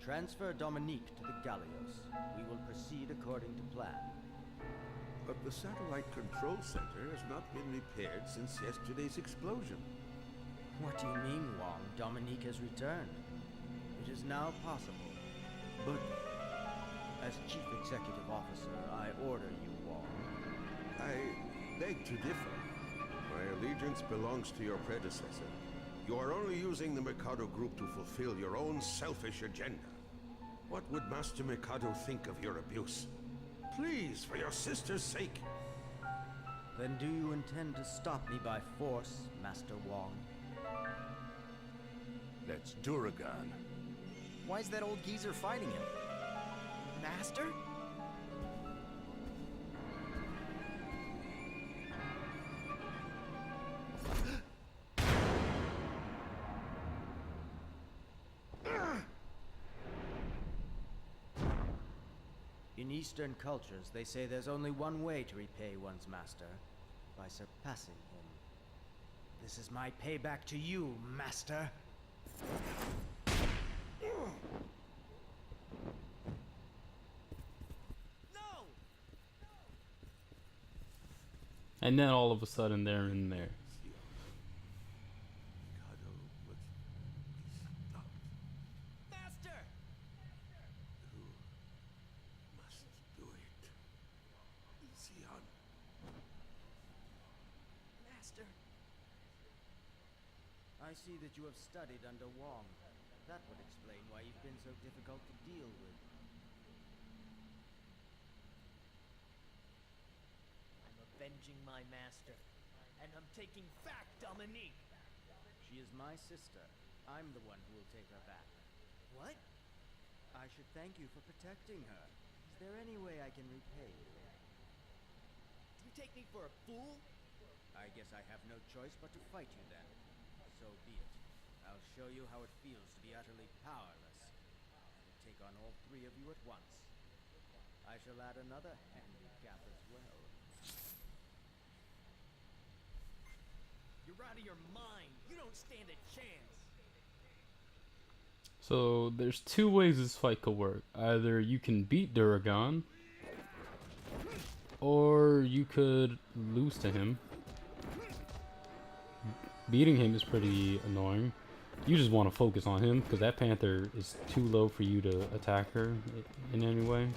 Transfer Dominique to the Gallios. We will proceed according to plan. But the satellite control center has not been repaired since yesterday's explosion. What do you mean, Wong? Dominique has returned. It is now possible. But As Chief Executive Officer, I order you, Wong. I beg to differ. My allegiance belongs to your predecessor. You are only using the Mikado Group to fulfill your own selfish agenda. What would Master Mikado think of your abuse? Please, for your sister's sake. Then do you intend to stop me by force, Master Wong? That's Dauragon. Why is that old geezer fighting him? Master? In Eastern cultures, they say there's only one way to repay one's master, by surpassing him. This is my payback to you, Master. And then all of a sudden they're in there. Mikado must be stopped. Master! Who must do it? Sion. Master! I see that you have studied under Wong. That would explain why you've been so difficult to deal with. I'm avenging my master, and I'm taking back Dominique! She is my sister. I'm the one who will take her back. What? I should thank you for protecting her. Is there any way I can repay you? Do you take me for a fool? I guess I have no choice but to fight you then. So be it. I'll show you how it feels to be utterly powerless. And take on all three of you at once. I shall add another handicap as well. You're out of your mind! You don't stand a chance! So there's two ways this fight could work. Either you can beat Dauragon, or you could lose to him. Beating him is pretty annoying. You just want to focus on him because that panther is too low for you to attack her in any way.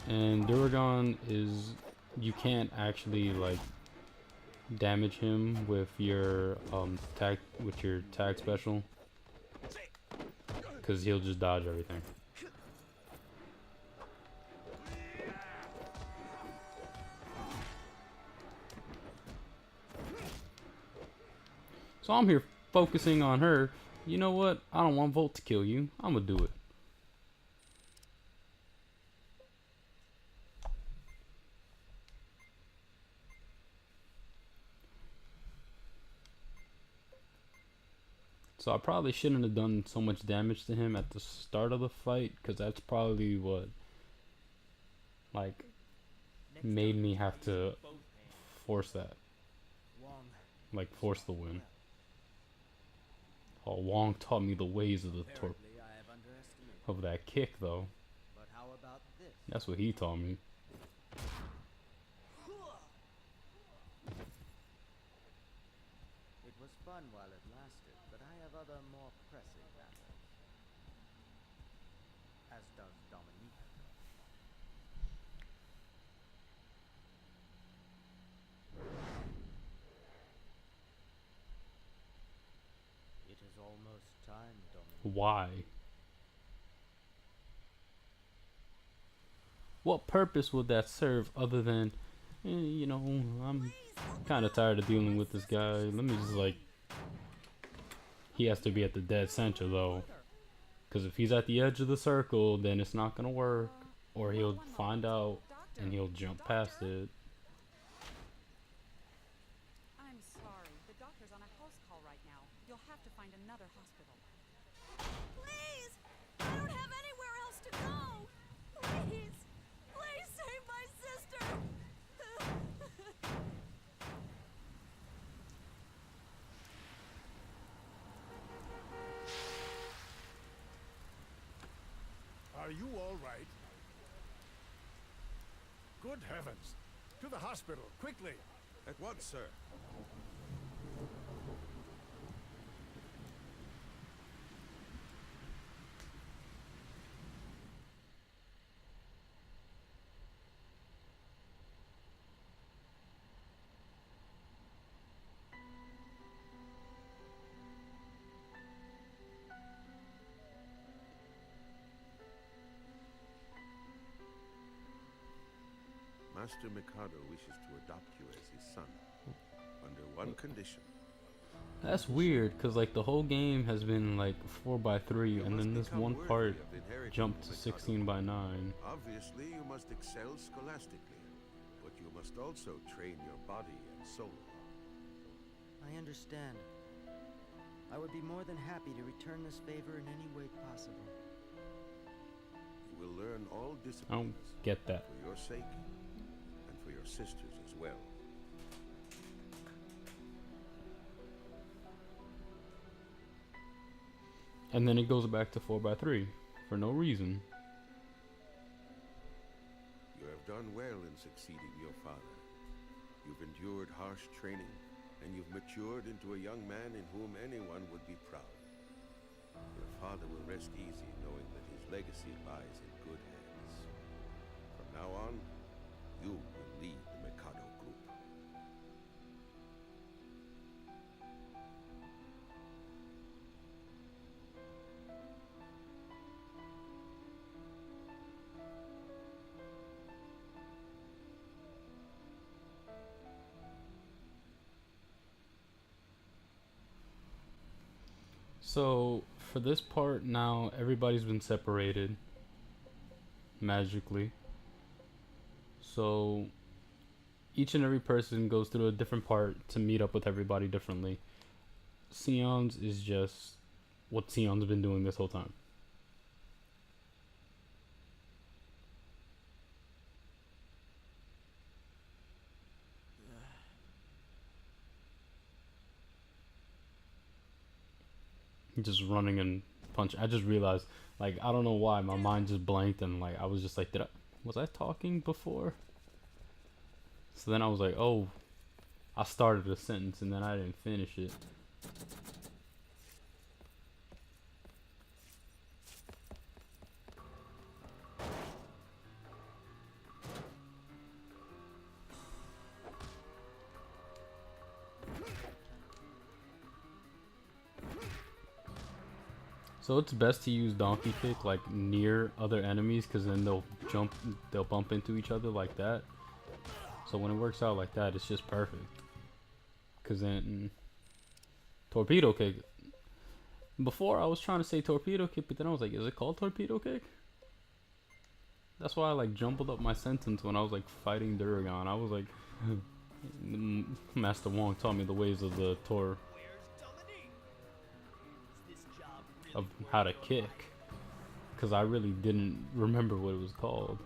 And Dauragon is, you can't actually like damage him with your tag special, because he'll just dodge everything. So I'm here focusing on her. You know what? I don't want Volt to kill you. I'm gonna do it. So I probably shouldn't have done so much damage to him at the start of the fight, because that's probably what like made me have to force that, Wong. like force the win. Oh, Wong taught me the ways of the Apparently, I have underestimated. of that kick though. But how about this? That's what he taught me. It was fun while it lasted, but I have other more pressing matters. As does Dominique. It is almost time, Dominique. Why? What purpose would that serve other than, you know, I'm kind of tired of dealing with this guy. Let me just like, he has to be at the dead center though, because if he's at the edge of the circle, then it's not gonna work, or he'll find out and he'll jump past it. I'm sorry. The doctor's on a house call right now. You'll have to find another hospital. Please! I don't have anywhere else to go! Please! Please save my sister! Are you all right? Good heavens! To the hospital, quickly! At once, sir. Master Mikado wishes to adopt you as his son, under one condition. That's weird, cause like the whole game has been like 4x3, You and must then this become one worthy part of inheriting jumped the to Mikado. 16x9. Obviously, you must excel scholastically, but you must also train your body and soul. I understand. I would be more than happy to return this favor in any way possible. You will learn all I don't disciplines get that. for your sake and for your sisters as well. And then it goes back to 4x3 for no reason. You have done well in succeeding your father. You've endured harsh training, and you've matured into a young man in whom anyone would be proud. Your father will rest easy knowing that his legacy lies in good hands. From now on, you will lead the Mikado group. So for this part now, everybody's been separated magically. So each and every person goes through a different part to meet up with everybody differently. Sion's is just what Sion's been doing this whole time. Just running and punch. I just realized, like, I don't know why my mind just blanked, and like I was just like, was I talking before? So then I was like, oh, I started a sentence and then I didn't finish it. So it's best to use donkey kick like near other enemies, because then they'll bump into each other like that. So when it works out like that, it's just perfect. Because then torpedo kick. Before I was trying to say torpedo kick, but then I was like, is it called torpedo kick? That's why I like jumbled up my sentence when I was like fighting Dauragon. I was like, Master Wong taught me the ways of the Tor. Of how to kick, because I really didn't remember what it was called.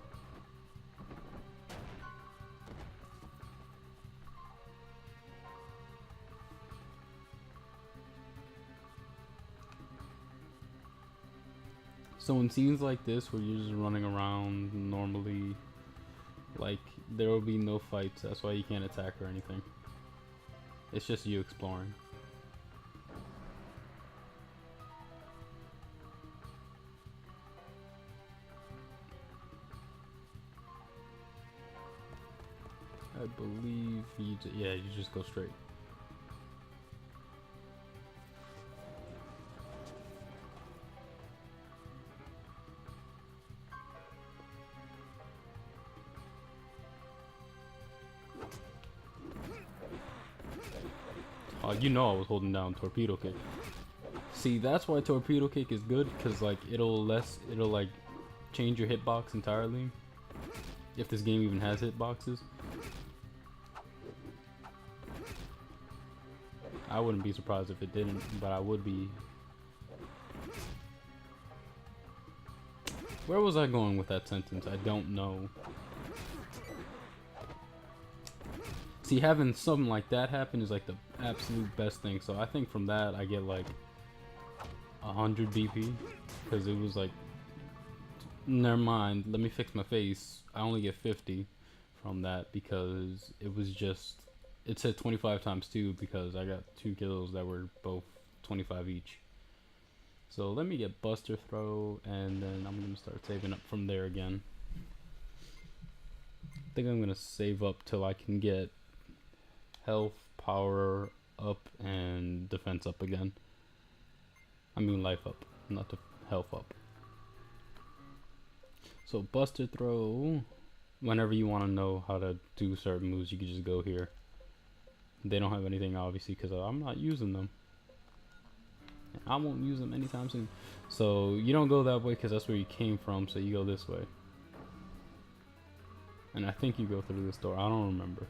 So in scenes like this where you're just running around normally, like, there will be no fights. That's why you can't attack or anything. It's just you exploring. I believe you, yeah, you just go straight. You know I was holding down torpedo kick. See, that's why torpedo kick is good, because like it'll like change your hitbox entirely. If this game even has hitboxes. I wouldn't be surprised if it didn't, but I would be. Where was I going with that sentence? I don't know. See, having something like that happen is like the absolute best thing. So I think from that I get like 100 BP, because it was like Never mind. Let me fix my face. I only get 50 from that because it was just. It said 25 times 2 because I got 2 kills that were both 25 each. So let me get Buster Throw and then I'm gonna start saving up from there again. I think I'm gonna save up till I can get health, power up, and defense up again. I mean life up, not the health up. So Buster Throw, whenever you want to know how to do certain moves, you can just go here. They don't have anything obviously because I'm not using them. I won't use them anytime soon. So you don't go that way because that's where you came from, so you go this way. And I think you go through this door. I don't remember.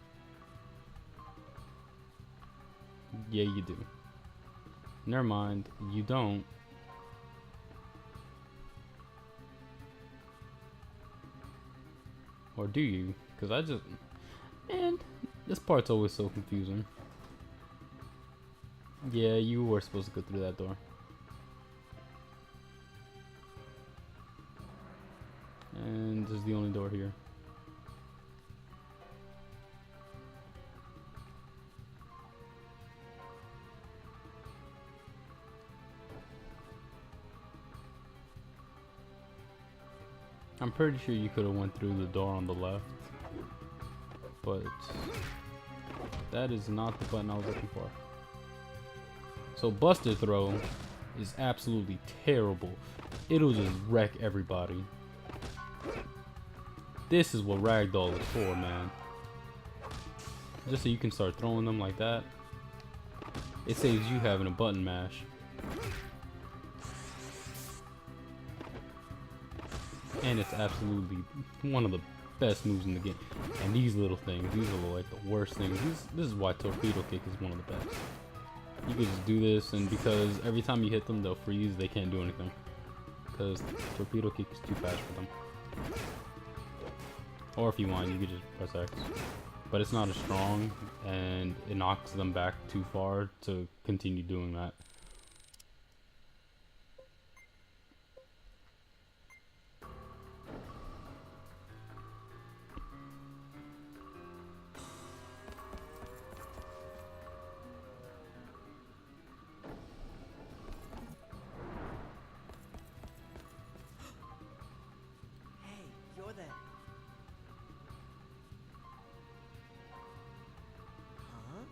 Yeah, you do. Never mind. You don't. Or do you? Because I just... Man, this part's always so confusing. Yeah, you were supposed to go through that door. And this is the only door here. I'm pretty sure you could have went through the door on the left, but that is not the button I was looking for. So Buster Throw is absolutely terrible. It'll just wreck everybody. This is what Ragdoll is for, man. Just so you can start throwing them like that. It saves you having a button mash. And it's absolutely one of the best moves in the game. And these little things, these are like the worst things. This is why Torpedo Kick is one of the best. You can just do this, and because every time you hit them, they'll freeze. They can't do anything because Torpedo Kick is too fast for them. Or if you want, you could just press X. But it's not as strong, and it knocks them back too far to continue doing that. Hey, you're there. Huh?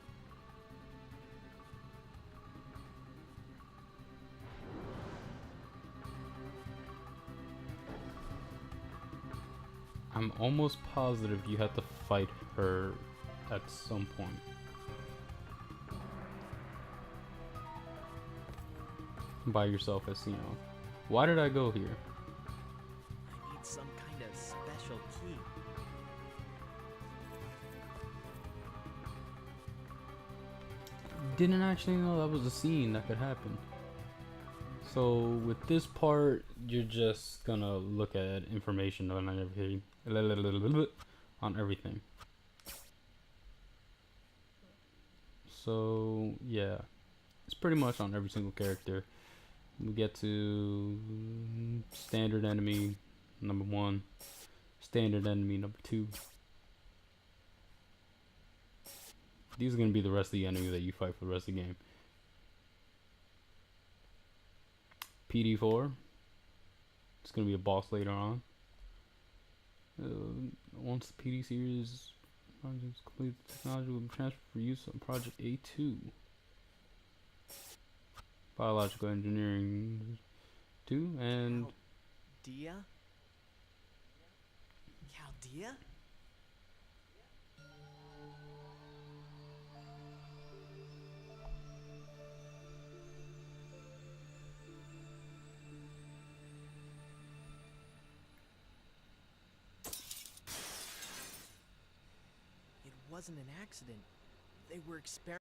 I'm almost positive you have to fight her at some point. By yourself as Sion. Why did I go here? I need some kind of special key. Didn't actually know that was a scene that could happen. So with this part, you're just gonna look at information on everything. On everything. So yeah, it's pretty much on every single character. We get to standard enemy number 1, standard enemy number 2. These are gonna be the rest of the enemies that you fight for the rest of the game. PD4. It's gonna be a boss later on. Once the PD series project is complete, the technology will be transferred for use on Project A2. Biological Engineering 2 and Chaldea? Chaldea? It wasn't an accident. They were experimenting.